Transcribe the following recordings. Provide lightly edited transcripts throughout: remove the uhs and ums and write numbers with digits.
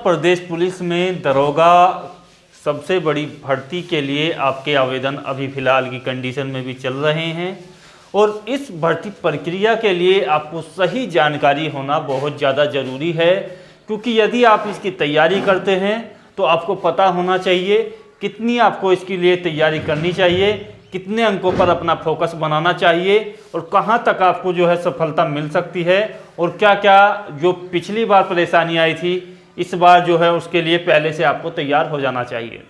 प्रदेश police में दरोगा सबसे बड़ी भर्ती के लिए आपके आवेदन अभी फ़िलहाल की कंडीशन में भी चल रहे हैं और इस भर्ती प्रक्रिया के लिए आपको सही जानकारी होना बहुत ज़्यादा ज़रूरी है, क्योंकि यदि आप इसकी तैयारी करते हैं तो आपको पता होना चाहिए कितनी आपको इसके लिए तैयारी करनी चाहिए, कितने अंकों पर अपना फोकस बनाना चाहिए और कहाँ तक आपको जो है सफलता मिल सकती है और क्या क्या जो पिछली बार परेशानी आई थी इस बार जो है उसके लिए पहले से आपको तैयार हो जाना चाहिए।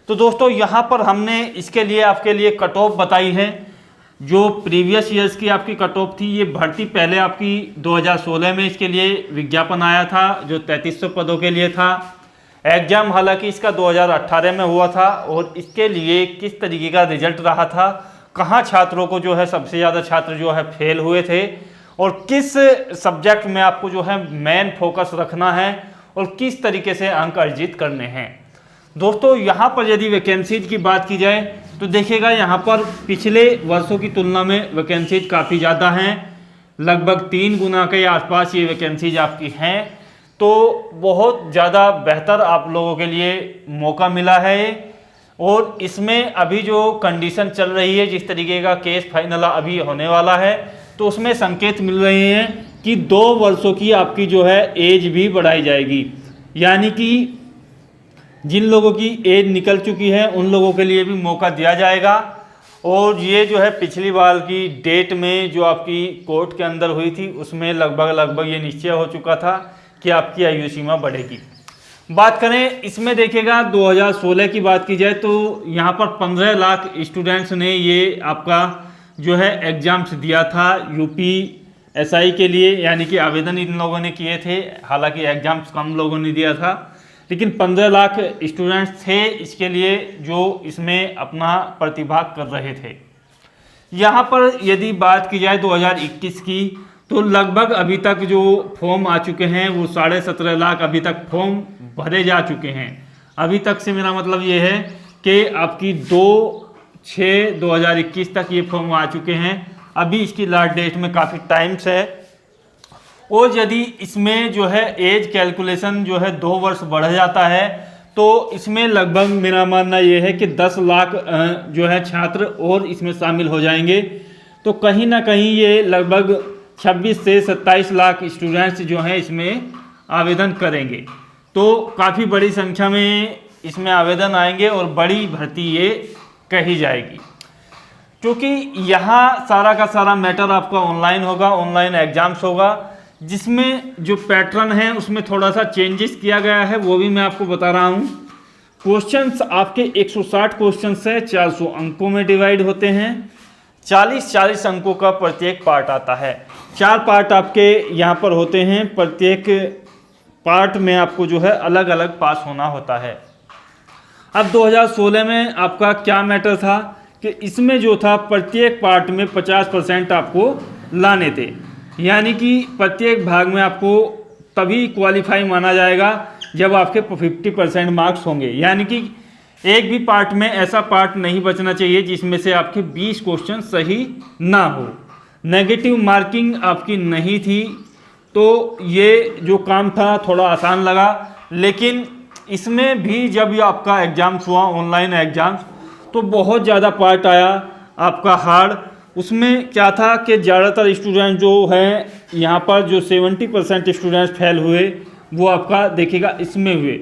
तो दोस्तों यहाँ पर हमने इसके लिए आपके लिए कट ऑफ बताई है। जो प्रीवियस ईयर्स की आपकी कट ऑफ थी, ये भर्ती पहले आपकी 2016 में इसके लिए विज्ञापन आया था जो 3300 पदों के लिए था। एग्जाम हालांकि इसका 2018 में हुआ था और इसके लिए किस तरीके का रिजल्ट रहा था, कहाँ छात्रों को जो है सबसे ज़्यादा छात्र जो है फेल हुए थे और किस सब्जेक्ट में आपको जो है मेन फोकस रखना है और किस तरीके से अंक अर्जित करने हैं। दोस्तों यहाँ पर यदि वैकेंसीज की बात की जाए तो देखिएगा यहाँ पर पिछले वर्षों की तुलना में वैकेंसीज काफ़ी ज़्यादा हैं, लगभग 3 गुना के आसपास ये वैकेंसीज आपकी हैं। तो बहुत ज़्यादा बेहतर आप लोगों के लिए मौका मिला है और इसमें अभी जो कंडीशन चल रही है, जिस तरीके का केस फाइनल अभी होने वाला है, तो उसमें संकेत मिल रहे हैं कि 2 वर्षों की आपकी जो है एज भी बढ़ाई जाएगी, यानी कि जिन लोगों की एज निकल चुकी है उन लोगों के लिए भी मौका दिया जाएगा। और ये जो है पिछली बार की डेट में जो आपकी कोर्ट के अंदर हुई थी उसमें लगभग ये निश्चय हो चुका था कि आपकी आयु सीमा बढ़ेगी। बात करें इसमें देखिएगा 2016 की बात की जाए तो यहाँ पर 15 लाख स्टूडेंट्स ने ये आपका जो है एग्जाम्स दिया था UPSI के लिए, यानी कि आवेदन इन लोगों ने किए थे। हालांकि एग्जाम्स कम लोगों ने दिया था, लेकिन 15 लाख स्टूडेंट्स थे इसके लिए जो इसमें अपना प्रतिभाग कर रहे थे। यहाँ पर यदि बात की जाए 2021 की तो लगभग अभी तक जो फॉर्म आ चुके हैं वो 17.5 लाख अभी तक फॉर्म भरे जा चुके हैं। अभी तक से मेरा मतलब ये है कि आपकी 2/6/2021 तक ये फॉर्म आ चुके हैं। अभी इसकी लास्ट डेट में काफ़ी टाइम्स है और यदि इसमें जो है एज कैलकुलेशन जो है 2 वर्ष बढ़ जाता है तो इसमें लगभग मेरा मानना ये है कि 10 लाख जो है छात्र और इसमें शामिल हो जाएंगे। तो कहीं ना कहीं ये लगभग 26 से 27 लाख स्टूडेंट्स जो हैं इसमें आवेदन करेंगे। तो काफ़ी बड़ी संख्या में इसमें आवेदन आएंगे और बड़ी भर्ती ये कही जाएगी, क्योंकि यहाँ सारा का सारा मैटर आपका ऑनलाइन होगा, ऑनलाइन एग्जाम्स होगा, जिसमें जो पैटर्न है उसमें थोड़ा सा चेंजेस किया गया है, वो भी मैं आपको बता रहा हूँ। क्वेश्चंस आपके 160 क्वेश्चंस है, 400 अंकों में डिवाइड होते हैं, 40 अंकों का प्रत्येक पार्ट आता है। 4 पार्ट आपके यहाँ पर होते हैं, प्रत्येक पार्ट में आपको जो है अलग अलग पास होना होता है। अब 2016 में आपका क्या मैटर था कि इसमें जो था प्रत्येक पार्ट में 50% आपको लाने थे, यानी कि प्रत्येक भाग में आपको तभी क्वालिफाई माना जाएगा जब आपके 50% मार्क्स होंगे, यानी कि एक भी पार्ट में ऐसा पार्ट नहीं बचना चाहिए जिसमें से आपके 20 क्वेश्चन सही ना हो। नेगेटिव मार्किंग आपकी नहीं थी, तो ये जो काम था थोड़ा आसान लगा। लेकिन इसमें भी जब ये आपका एग्जाम्स हुआ, ऑनलाइन एग्जाम्स, तो बहुत ज़्यादा पार्ट आया आपका हार्ड। उसमें क्या था कि ज़्यादातर स्टूडेंट जो हैं यहाँ पर जो 70% स्टूडेंट्स फेल हुए वो आपका देखिएगा इसमें हुए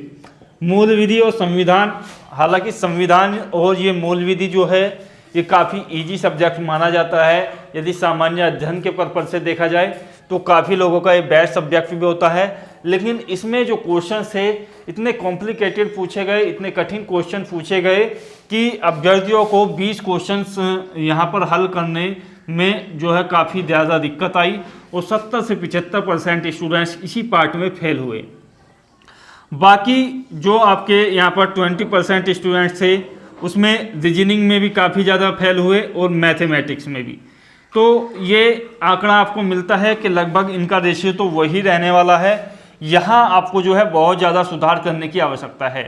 मूल विधि और संविधान। हालांकि संविधान और ये मूल विधि जो है ये काफ़ी इजी सब्जेक्ट माना जाता है। यदि सामान्य अध्ययन के पर्पज से देखा जाए तो काफ़ी लोगों का ये बेस्ट सब्जेक्ट भी होता है, लेकिन इसमें जो क्वेश्चन थे इतने कॉम्प्लिकेटेड पूछे गए, इतने कठिन क्वेश्चन पूछे गए कि अभ्यर्थियों को 20 क्वेश्चंस यहाँ पर हल करने में जो है काफ़ी ज़्यादा दिक्कत आई और 70 से 75% स्टूडेंट्स इसी पार्ट में फेल हुए। बाकी जो आपके यहाँ पर 20% स्टूडेंट्स थे उसमें रीजनिंग में भी काफ़ी ज़्यादा फेल हुए और मैथमेटिक्स में भी। तो ये आंकड़ा आपको मिलता है कि लगभग इनका रेशियो तो वही रहने वाला है। यहाँ आपको जो है बहुत ज़्यादा सुधार करने की आवश्यकता है,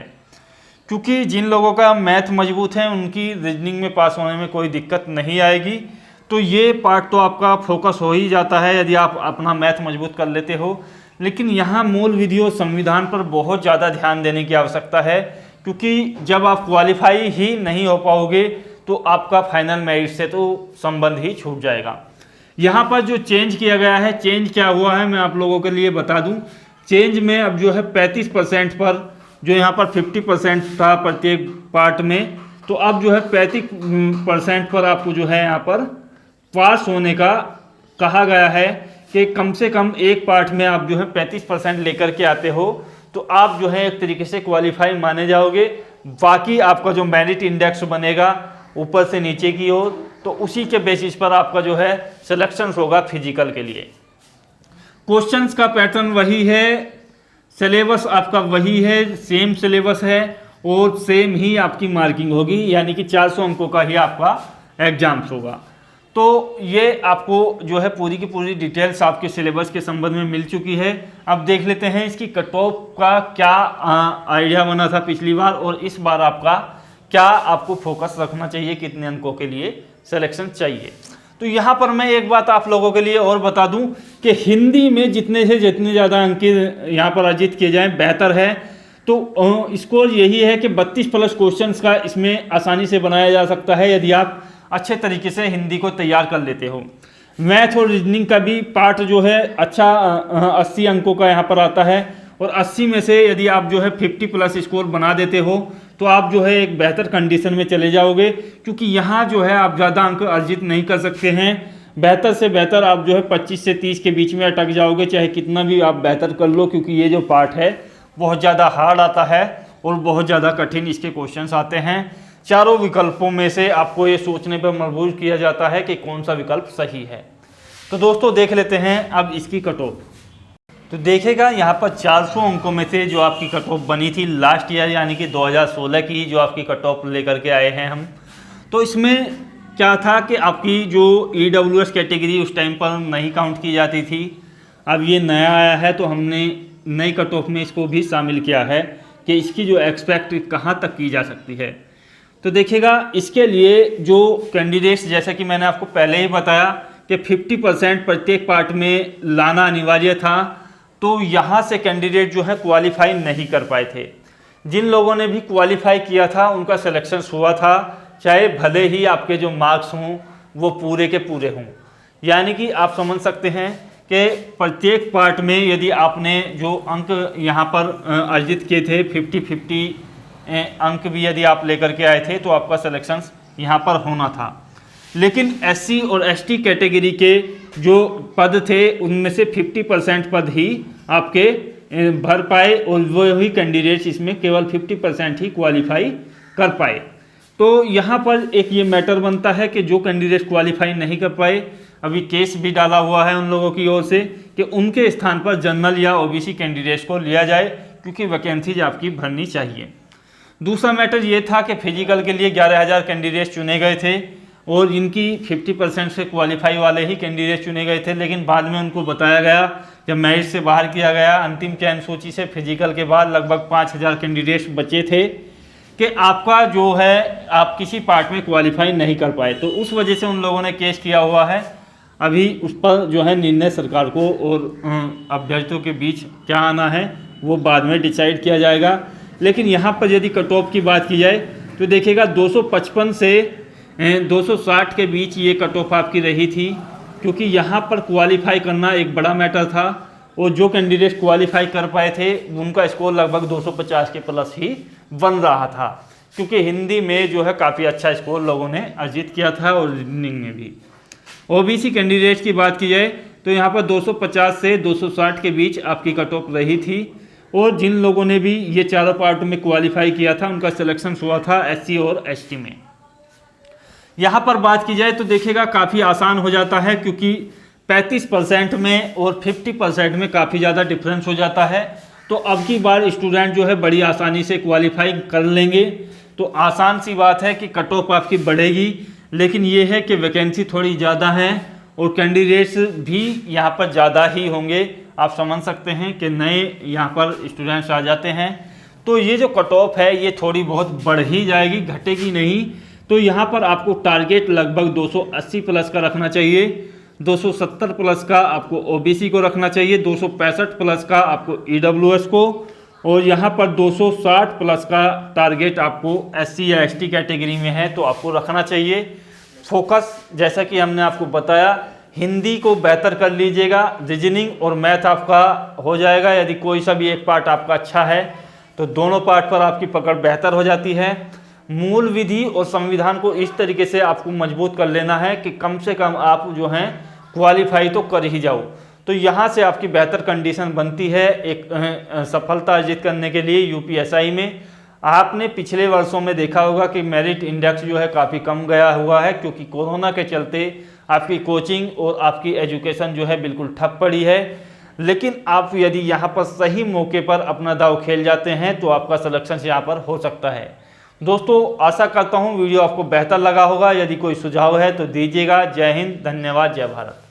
क्योंकि जिन लोगों का मैथ मजबूत है उनकी रीजनिंग में पास होने में कोई दिक्कत नहीं आएगी। तो ये पार्ट तो आपका फोकस हो ही जाता है यदि आप अपना मैथ मजबूत कर लेते हो। लेकिन यहाँ मूल विधि और संविधान पर बहुत ज़्यादा ध्यान देने की आवश्यकता है, क्योंकि जब आप क्वालिफाई ही नहीं हो पाओगे तो आपका फाइनल मेरिट से तो संबंध ही छूट जाएगा। यहाँ पर जो चेंज किया गया है, चेंज क्या हुआ है मैं आप लोगों के लिए बता दूं। चेंज में अब जो है 35% पर, जो यहाँ पर 50% था प्रत्येक पार्ट में, तो अब जो है 35% पर आपको जो है यहाँ पर पास होने का कहा गया है कि कम से कम एक पार्ट में आप जो है 35% लेकर के आते हो तो आप जो है एक तरीके से क्वालिफाई माने जाओगे। बाकी आपका जो मेरिट इंडेक्स बनेगा ऊपर से नीचे की ओर, तो उसी के बेसिस पर आपका जो है सिलेक्शन होगा फिजिकल के लिए। क्वेश्चंस का पैटर्न वही है, सिलेबस आपका वही है, सेम सिलेबस है और सेम ही आपकी मार्किंग होगी, यानी कि 400 अंकों का ही आपका एग्जाम्स होगा। तो ये आपको जो है पूरी की पूरी डिटेल्स आपके सिलेबस के संबंध में मिल चुकी है। अब देख लेते हैं इसकी कट ऑफ का क्या आइडिया बना था पिछली बार और इस बार आपका क्या आपको फोकस रखना चाहिए, कितने अंकों के लिए सिलेक्शन चाहिए। तो यहाँ पर मैं एक बात आप लोगों के लिए और बता दूं कि हिंदी में जितने से जितने ज़्यादा अंक यहाँ पर अर्जित किए जाएं बेहतर है। तो स्कोर यही है कि 32+ क्वेश्चंस का इसमें आसानी से बनाया जा सकता है यदि आप अच्छे तरीके से हिंदी को तैयार कर लेते हो। मैथ और रीजनिंग का भी पार्ट जो है अच्छा 80 अंकों का यहाँ पर आता है और 80 में से यदि आप जो है 50+ स्कोर बना देते हो तो आप जो है एक बेहतर कंडीशन में चले जाओगे, क्योंकि यहाँ जो है आप ज़्यादा अंक अर्जित नहीं कर सकते हैं। बेहतर से बेहतर आप जो है 25 से 30 के बीच में अटक जाओगे, चाहे कितना भी आप बेहतर कर लो, क्योंकि ये जो पार्ट है बहुत ज़्यादा हार्ड आता है और बहुत ज़्यादा कठिन इसके क्वेश्चंस आते हैं। चारों विकल्पों में से आपको ये सोचने पर मजबूर किया जाता है कि कौन सा विकल्प सही है। तो दोस्तों देख लेते हैं अब इसकी कट ऑफ। तो देखेगा यहाँ पर 400 अंकों में से जो आपकी कट ऑफ बनी थी लास्ट ईयर यानी कि 2016 की जो आपकी कट ऑफ लेकर के आए हैं हम, तो इसमें क्या था कि आपकी जो EWS कैटेगरी उस टाइम पर नहीं काउंट की जाती थी। अब ये नया आया है तो हमने नई कट ऑफ में इसको भी शामिल किया है कि इसकी जो एक्सपेक्ट कहाँ तक की जा सकती है। तो देखिएगा इसके लिए जो कैंडिडेट्स, जैसा कि मैंने आपको पहले ही बताया कि 50% प्रत्येक पार्ट में लाना अनिवार्य था, तो यहाँ से कैंडिडेट जो है क्वालिफाई नहीं कर पाए थे। जिन लोगों ने भी क्वालिफाई किया था उनका सिलेक्शन हुआ था, चाहे भले ही आपके जो मार्क्स हों वो पूरे के पूरे हों। यानी कि आप समझ सकते हैं कि प्रत्येक पार्ट में यदि आपने जो अंक यहाँ पर अर्जित किए थे 50-50 अंक भी यदि आप लेकर के आए थे तो आपका सिलेक्शन यहाँ पर होना था। लेकिन SC और ST कैटेगरी के जो पद थे उनमें से 50% पद ही आपके भर पाए और वही कैंडिडेट्स इसमें केवल 50% ही क्वालिफाई कर पाए। तो यहाँ पर एक ये मैटर बनता है कि जो कैंडिडेट क्वालिफाई नहीं कर पाए, अभी केस भी डाला हुआ है उन लोगों की ओर से कि उनके स्थान पर जनरल या OBC कैंडिडेट्स को लिया जाए, क्योंकि वैकेंसीज आपकी भरनी चाहिए। दूसरा मैटर ये था कि फिजिकल के लिए 11,000 कैंडिडेट्स चुने गए थे और इनकी 50% से क्वालिफाई वाले ही कैंडिडेट चुने गए थे, लेकिन बाद में उनको बताया गया, जब मेरिट से बाहर किया गया अंतिम चयन सूची से फिजिकल के बाद लगभग 5,000 कैंडिडेट्स बचे थे कि आपका जो है आप किसी पार्ट में क्वालिफाई नहीं कर पाए। तो उस वजह से उन लोगों ने केस किया हुआ है। अभी उस पर जो है निर्णय सरकार को और अभ्यर्थियों के बीच क्या आना है वो बाद में डिसाइड किया जाएगा। लेकिन यहाँ पर यदि कट ऑफ की बात की जाए तो देखिएगा 255 से 260 के बीच ये कट ऑफ आपकी रही थी, क्योंकि यहाँ पर क्वालिफाई करना एक बड़ा मैटर था और जो कैंडिडेट क्वालिफाई कर पाए थे उनका स्कोर लगभग 250 के प्लस ही बन रहा था, क्योंकि हिंदी में जो है काफ़ी अच्छा स्कोर लोगों ने अर्जित किया था और रीजनिंग में भी। OBC कैंडिडेट्स की बात की जाए तो यहाँ पर 250 से 260 के बीच आपकी कट ऑफ रही थी और जिन लोगों ने भी ये चारों पार्ट में क्वालिफाई किया था उनका सिलेक्शन हुआ था SC और ST में। यहाँ पर बात की जाए तो देखिएगा काफ़ी आसान हो जाता है, क्योंकि 35% में और 50% में काफ़ी ज़्यादा डिफरेंस हो जाता है। तो अब की बार स्टूडेंट जो है बड़ी आसानी से क्वालिफाई कर लेंगे। तो आसान सी बात है कि कट ऑफ आपकी बढ़ेगी, लेकिन ये है कि वैकेंसी थोड़ी ज़्यादा है और कैंडिडेट्स भी यहाँ पर ज़्यादा ही होंगे। आप समझ सकते हैं कि नए यहाँ पर स्टूडेंट्स आ जाते हैं, तो ये जो कट ऑफ है ये थोड़ी बहुत बढ़ ही जाएगी, घटेगी नहीं। तो यहाँ पर आपको टारगेट लगभग 280 प्लस का रखना चाहिए। 270 प्लस का आपको ओबीसी को रखना चाहिए, 265 प्लस का आपको ईडब्ल्यूएस को, और यहाँ पर 260 प्लस का टारगेट आपको एससी या एसटी कैटेगरी में है तो आपको रखना चाहिए। फोकस जैसा कि हमने आपको बताया, हिंदी को बेहतर कर लीजिएगा, रीजनिंग और मैथ आपका हो जाएगा। यदि कोई सा भी एक पार्ट आपका अच्छा है तो दोनों पार्ट पर आपकी पकड़ बेहतर हो जाती है। मूल विधि और संविधान को इस तरीके से आपको मजबूत कर लेना है कि कम से कम आप जो हैं क्वालिफाई तो कर ही जाओ। तो यहाँ से आपकी बेहतर कंडीशन बनती है एक सफलता अर्जित करने के लिए यूपीएसआई में। आपने पिछले वर्षों में देखा होगा कि मेरिट इंडेक्स जो है काफ़ी कम गया हुआ है, क्योंकि कोरोना के चलते आपकी कोचिंग और आपकी एजुकेशन जो है बिल्कुल ठप पड़ी है। लेकिन आप यदि यहाँ पर सही मौके पर अपना दांव खेल जाते हैं तो आपका सिलेक्शन यहाँ पर हो सकता है। दोस्तों आशा करता हूँ वीडियो आपको बेहतर लगा होगा। यदि कोई सुझाव है तो दीजिएगा। जय हिंद, धन्यवाद, जय भारत।